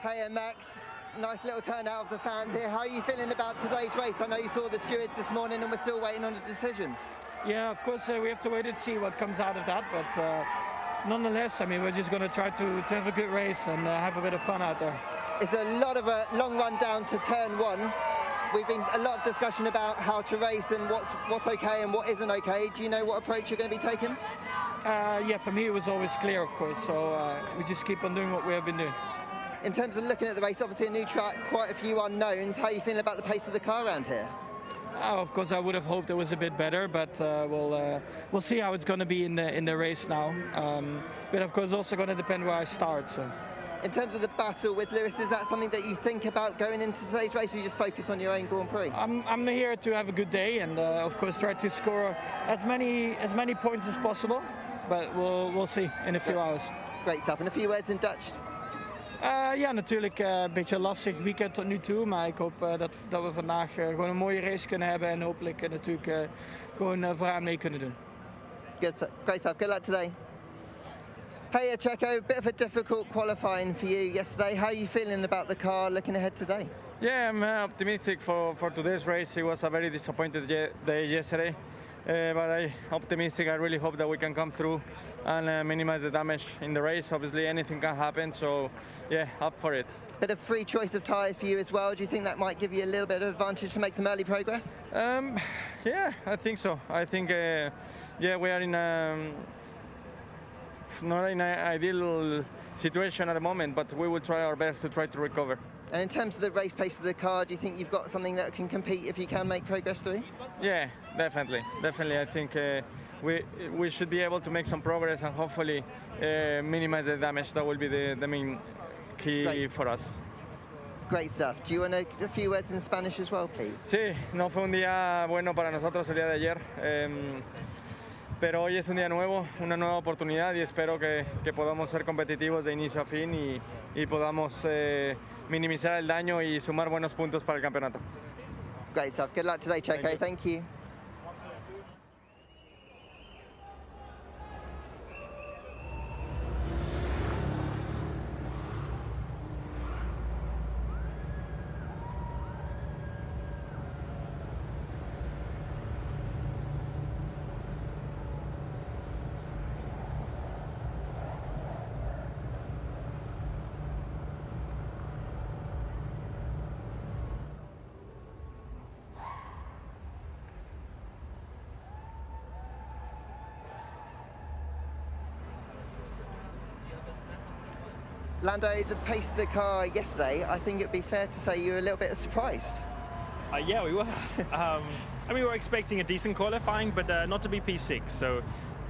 Hey Max, nice little turnout of the fans here. How are you feeling about today's race? I know you saw the stewards this morning and we're still waiting on a decision. Yeah, of course we have to wait and see what comes out of that, but nonetheless, I mean, we're just going to try to have a good race and have a bit of fun out there. It's a lot of a long run down to turn one. We've been a lot of discussion about how to race and what's okay and what isn't okay. Do you know what approach you're going to be taking? Yeah, for me it was always clear, of course, so we just keep on doing what we have been doing. In terms of looking at the race, obviously a new track, quite a few unknowns. How are you feeling about the pace of the car around here? Of course, I would have hoped it was a bit better, but we'll see how it's going to be in the race now. But of course, also going to depend where I start. So. In terms of the battle with Lewis, is that something that you think about going into today's race, or you just focus on your own Grand Prix? I'm here to have a good day, and of course try to score as many points as possible. But we'll see in a few hours. Great stuff. And a few words in Dutch. Ja, natuurlijk een beetje lastig weekend tot nu toe, maar ik hoop dat we vandaag gewoon een mooie race kunnen hebben en hopelijk natuurlijk gewoon vooraan mee kunnen doen. Great stuff. Good luck today. Hey Checo, bit of a difficult qualifying for you yesterday. How are you feeling about the car looking ahead today? Yeah, I'm optimistic for today's race. It was a very disappointed day yesterday. But I'm optimistic. I really hope that we can come through and minimize the damage in the race. Obviously, anything can happen, so yeah, up for it. Bit of free choice of tyres for you as well. Do you think that might give you a little bit of advantage to make some early progress? Yeah, I think so. I think, yeah, we are in not in an ideal situation at the moment, but we will try our best to try to recover. And in terms of the race pace of the car, do you think you've got something that can compete if you can make progress through? Yeah, definitely. I think we should be able to make some progress and hopefully minimize the damage. That will be the main key for us. Great stuff. Do you want a few words in Spanish as well, please? Sí, no fue un día bueno para nosotros el día de ayer. Pero hoy es un día nuevo, una nueva oportunidad y espero que podamos ser competitivos de inicio a fin y podamos minimizar el daño y sumar buenos puntos para el campeonato. Great stuff. Good luck today, Checo. Thank you. Lando, the pace of the car yesterday, I think it'd be fair to say you were a little bit surprised. Yeah, we were. I mean, we were expecting a decent qualifying, but not to be P6. So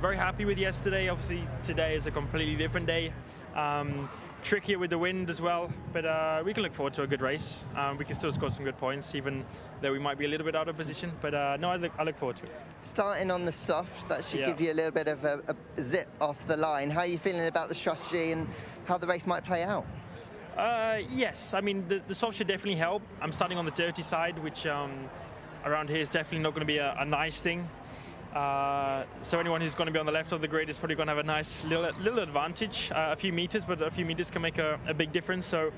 very happy with yesterday. Obviously, today is a completely different day. Trickier with the wind as well, but we can look forward to a good race. We can still score some good points, even though we might be a little bit out of position. But no, I look forward to it. Starting on the softs, that should give you a little bit of a zip off the line. How are you feeling about the strategy and how the race might play out? Yes, I mean, the soft should definitely help. I'm starting on the dirty side, which around here is definitely not going to be a nice thing. So anyone who's going to be on the left of the grid is probably going to have a nice little advantage, a few meters, but a few meters can make a big difference. So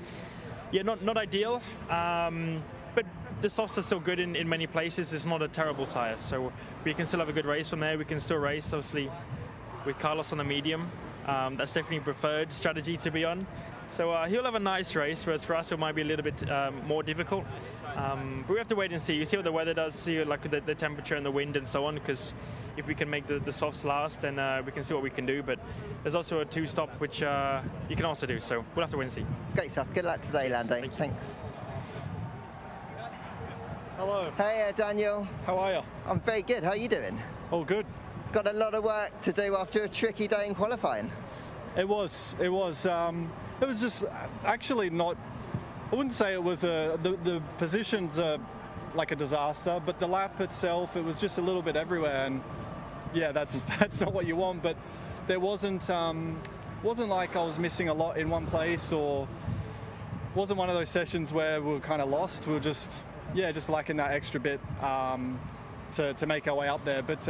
yeah, not ideal, but the softs are still good in many places. It's not a terrible tire, so we can still have a good race from there. We can still race, obviously, with Carlos on the medium. That's definitely preferred strategy to be on. So he'll have a nice race, whereas for us it might be a little bit more difficult. But we have to wait and see. You see what the weather does, see like the temperature and the wind and so on, because if we can make the softs last, then we can see what we can do. But there's also a two-stop, which you can also do, so we'll have to wait and see. Great stuff. Good luck today, Lando. Thanks. Hello. Hey, Daniel. How are you? I'm very good. How are you doing? All good. Got a lot of work to do after a tricky day in qualifying. It was just actually not. I wouldn't say it was the positions are like a disaster, but the lap itself, it was just a little bit everywhere, and yeah, that's not what you want. But there wasn't like I was missing a lot in one place, or wasn't one of those sessions where we were kind of lost. We were just lacking that extra bit. to make our way up there. But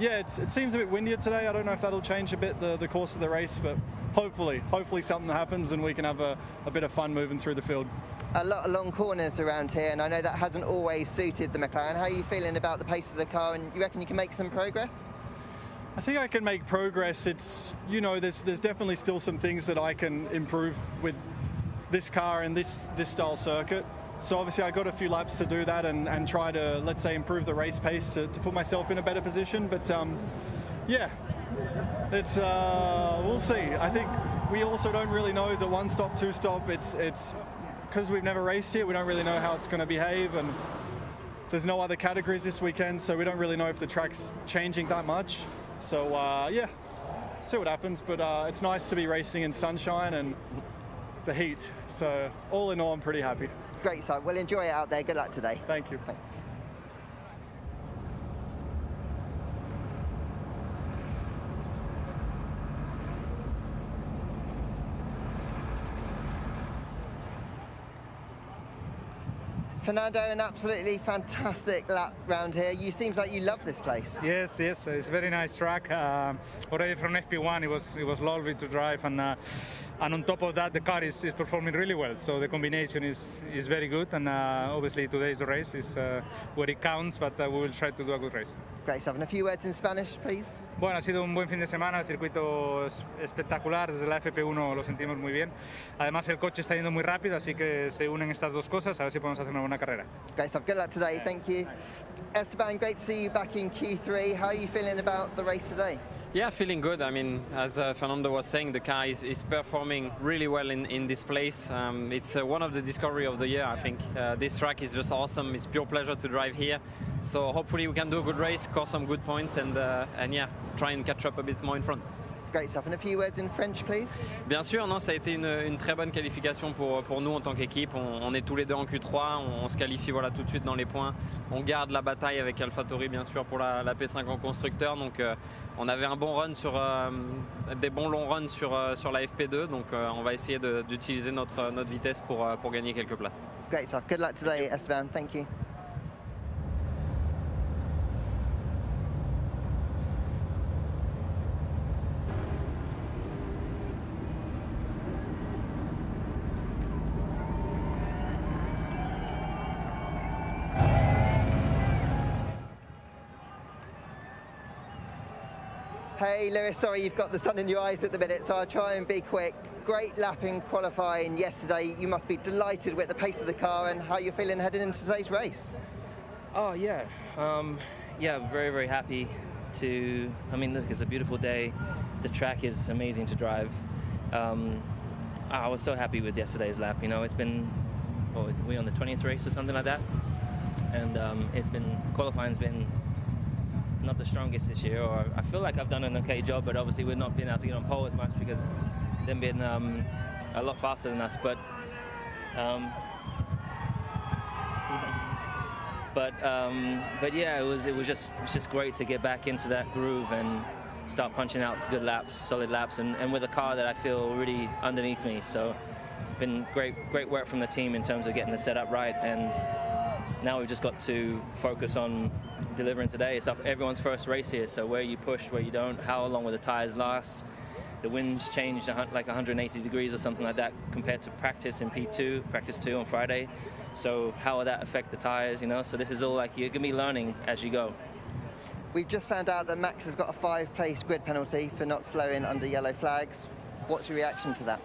yeah, it seems a bit windier today. I don't know if that'll change a bit the course of the race, but hopefully something happens and we can have a bit of fun moving through the field. A lot of long corners around here, and I know that hasn't always suited the McLaren. How are you feeling about the pace of the car, and you reckon you can make some progress? I think I can make progress. It's, you know, there's definitely still some things that I can improve with this car and this style circuit. So obviously I got a few laps to do that and try to, let's say, improve the race pace to put myself in a better position. But yeah, it's we'll see. I think we also don't really know, is it one stop, two stop? It's because we've never raced here, we don't really know how it's going to behave, and there's no other categories this weekend, so we don't really know if the track's changing that much. So yeah, see what happens, but it's nice to be racing in sunshine and the heat. So all in all, I'm pretty happy. Great stuff. Well, enjoy it out there. Good luck today. Thank you. Thanks. Fernando, an absolutely fantastic lap round here. You seems like you love this place. Yes, it's a very nice track. Already from FP1, it was lovely to drive, and on top of that, the car is performing really well. So the combination is very good, and obviously today's race is where it counts, but we will try to do a good race. Great stuff. And a few words in Spanish, please. Bueno, ha sido un buen fin de semana, el circuito es espectacular, desde la FP1 lo sentimos muy bien. Además el coche está yendo muy rápido, así que se unen estas dos cosas, a ver si podemos hacer una buena carrera. Great stuff, good luck today, thank you. Esteban, great to see you back in Q3. How are you feeling about the race today? Yeah, feeling good. I mean, as Fernando was saying, the car is performing really well in this place. It's one of the discovery of the year, I think. This track is just awesome. It's pure pleasure to drive here. So hopefully we can do a good race, score some good points, and yeah, try and catch up a bit more in front. Great stuff. And a few words in French, please. Bien sûr, non, ça a été une très bonne qualification pour nous en tant qu'équipe. On est tous les deux en Q3, on se qualifie voilà, tout de suite dans les points. On garde la bataille avec AlphaTauri, bien sûr, pour la P5 en constructeur. Donc on avait un bon run des bons longs runs sur la FP2. Donc on va essayer d'utiliser notre vitesse pour gagner quelques places. Great stuff. Good luck today, Esteban. Thank you. Hey Lewis, sorry you've got the sun in your eyes at the minute, so I'll try and be quick. Great lap in qualifying yesterday. You must be delighted with the pace of the car and how you're feeling heading into today's race. Oh yeah, yeah, very, very happy to, I mean, look, it's a beautiful day. The track is amazing to drive. I was so happy with yesterday's lap. You know, it's been, what, we're on the 20th race or something like that. And qualifying's been not the strongest this year, or I feel like I've done an okay job, but obviously we've not been able to get on pole as much because they've been a lot faster than us. But yeah, it was just great to get back into that groove and start punching out good laps, solid laps, and with a car that I feel really underneath me. So been great work from the team in terms of getting the setup right, and now we've just got to focus on delivering today. It's everyone's first race here, so where you push, where you don't, how long will the tires last. The wind's changed like 180 degrees or something like that compared to practice in P2, practice 2 on Friday. So how will that affect the tires, you know? So this is all like, you're gonna be learning as you go. We've just found out that Max has got a 5-place grid penalty for not slowing under yellow flags. What's your reaction to that?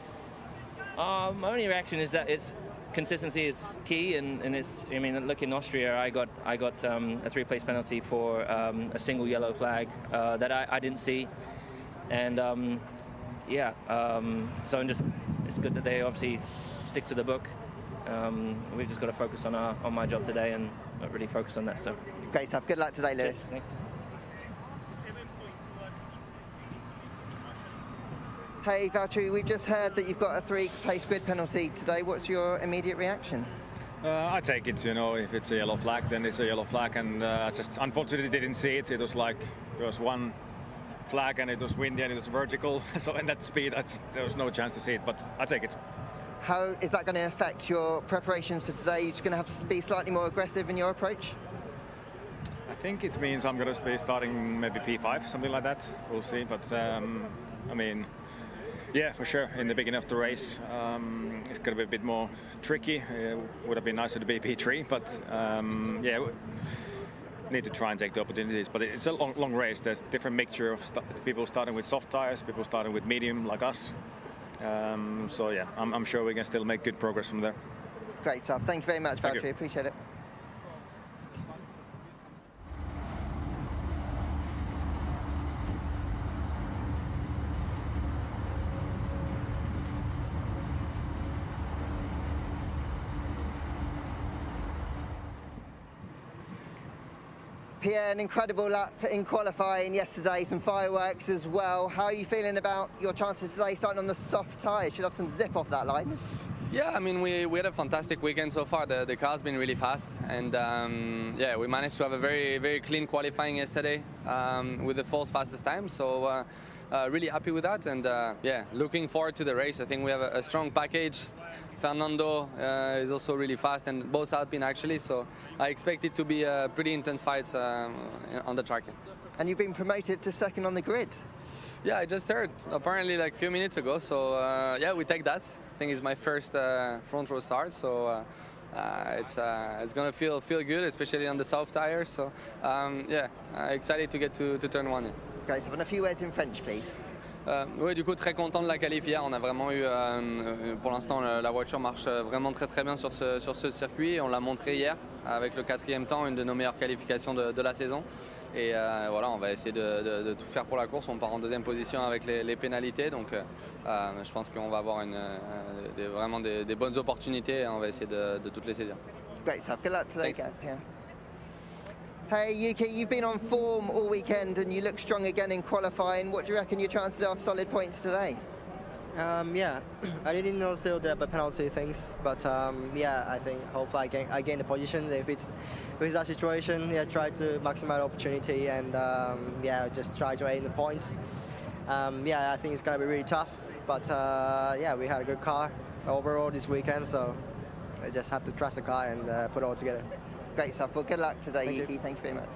My only reaction is that consistency is key, and it's, I mean, look, in Austria I got a 3-place penalty for a single yellow flag that I didn't see, and yeah, so it's good that they obviously stick to the book. We've just got to focus on my job today and not really focus on that stuff. Great stuff. Good luck today, Lewis. Cheers. Thanks. Hey Valtteri, we've just heard that you've got a 3-place grid penalty today. What's your immediate reaction? I take it, you know, if it's a yellow flag, then it's a yellow flag, and I just unfortunately didn't see it. It was like, there was one flag and it was windy and it was vertical, so in that speed, there was no chance to see it, but I take it. How is that going to affect your preparations for today? You're just going to have to be slightly more aggressive in your approach? I think it means I'm going to be starting maybe P5, something like that. We'll see. But I mean, yeah, for sure. In the beginning of the race, it's going to be a bit more tricky. It would have been nicer to be P3, but yeah, need to try and take the opportunities. But it's a long race. There's different mixture of people starting with soft tires, people starting with medium like us. So yeah, I'm sure we can still make good progress from there. Great stuff. Thank you very much, Valtteri. Appreciate it. Pierre, an incredible lap in qualifying yesterday, some fireworks as well. How are you feeling about your chances today, starting on the soft tyres? Should have some zip off that line. Yeah, I mean, we had a fantastic weekend so far. The car's been really fast, and yeah, we managed to have a very clean qualifying yesterday with the fourth fastest time. So really happy with that, and yeah, looking forward to the race. I think we have a strong package. Fernando is also really fast, and both Alpine actually. So I expect it to be pretty intense fights on the track. And you've been promoted to second on the grid. Yeah, I just heard apparently like a few minutes ago. So yeah, we take that. I think it's my first front row start, so it's gonna feel good, especially on the soft tires. So yeah, excited to get to turn 1. Great. So, a few words in French, please. Oui, du coup, très content de la qualif hier. On a vraiment eu, pour l'instant, la voiture marche vraiment très bien sur ce circuit. On l'a montré hier avec le 4e temps, une de nos meilleures qualifications de la saison. Et voilà, on va essayer de tout faire pour la course. On part en 2e position avec les pénalités, donc je pense qu'on va avoir vraiment des bonnes opportunités et on va essayer de toutes les saisir. Great stuff. Good luck today, yeah. Hey Yuki, you've been on form all weekend and you look strong again in qualifying. What do you reckon your chances are of solid points today? Yeah, I didn't know still the penalty things, but yeah, I think hopefully I gain the position. If it's that situation, yeah, try to maximize the opportunity and yeah, just try to aim the points. Yeah, I think it's gonna be really tough, but yeah, we had a good car overall this weekend, so I just have to trust the car and put it all together. Great stuff. Well, good luck today, Yuki. Thank you very much.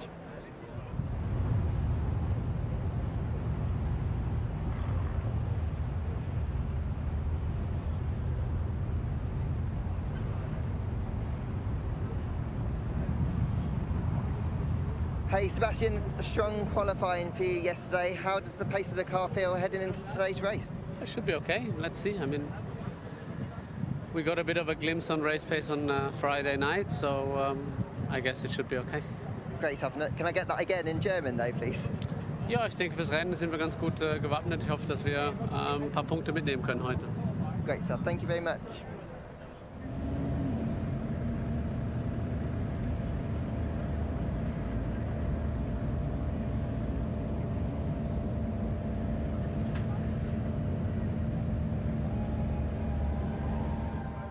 Hey Sebastian, a strong qualifying for you yesterday. How does the pace of the car feel heading into today's race? It should be okay. Let's see. I mean, we got a bit of a glimpse on race pace on Friday night, so I guess it should be okay. Great stuff. Can I get that again in German though, please? Ja, ich denke, fürs Rennen sind wir ganz gut gewappnet. Ich hoffe, dass wir ein paar Punkte mitnehmen können heute. Great stuff. Thank you very much.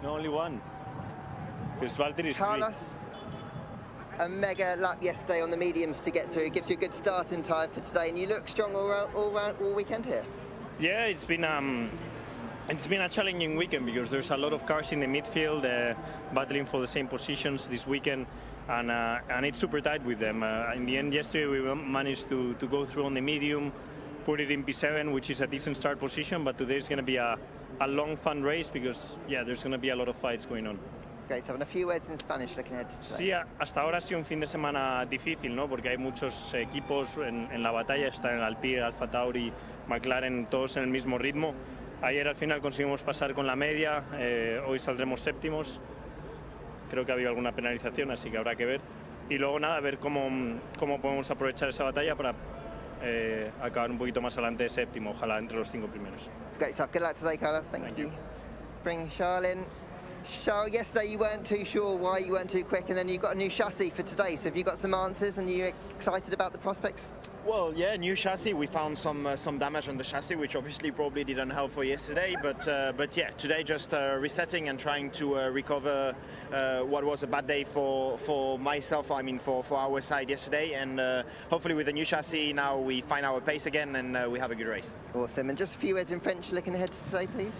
Only one. Because Valtteri is Carlos, a mega lap yesterday on the mediums to get through. Gives you a good starting time for today, and you look strong all weekend here. Yeah, it's been a challenging weekend because there's a lot of cars in the midfield battling for the same positions this weekend, and it's super tight with them. In the end, yesterday we managed to go through on the medium, put it in P7, which is a decent start position, but today is going to be a long, fun race because, yeah, there's going to be a lot of fights going on. Okay, so a few words in Spanish looking ahead to today. Sí, hasta ahora ha sido un fin de semana difícil, ¿no? Porque hay muchos equipos en la batalla, están el Alpine, Alfa Tauri, McLaren, todos en el mismo ritmo. Ayer al final conseguimos pasar con la media, hoy saldremos séptimos. Creo que ha habido alguna penalización, así que habrá que ver. Y luego nada, a ver cómo podemos aprovechar esa batalla para acabar un poquito más adelante de séptimo, ojalá entre los 5 primeros. Great stuff. Good luck today, Carlos. Thank you. Bring Charles in. Charles, yesterday you weren't too sure why you weren't too quick, and then you got a new chassis for today. So have you got some answers, and are you excited about the prospects? Well, yeah, new chassis. We found some damage on the chassis, which obviously probably didn't help for yesterday. But yeah, today just resetting and trying to recover what was a bad day for myself. I mean, for our side yesterday, and hopefully with the new chassis now we find our pace again and we have a good race. Awesome. And just a few words in French looking ahead to today, please.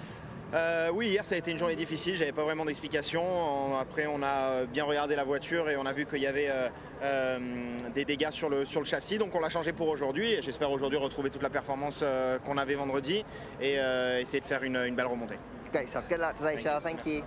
Oui, hier ça a été une journée difficile, j'avais pas vraiment d'explication. Après on a bien regardé la voiture et on a vu qu'il y avait des dégâts sur le châssis, donc on l'a changé pour aujourd'hui et j'espère aujourd'hui retrouver toute la performance qu'on avait vendredi et essayer de faire une belle remontée. Great stuff. Good luck today, Charles. Thank you.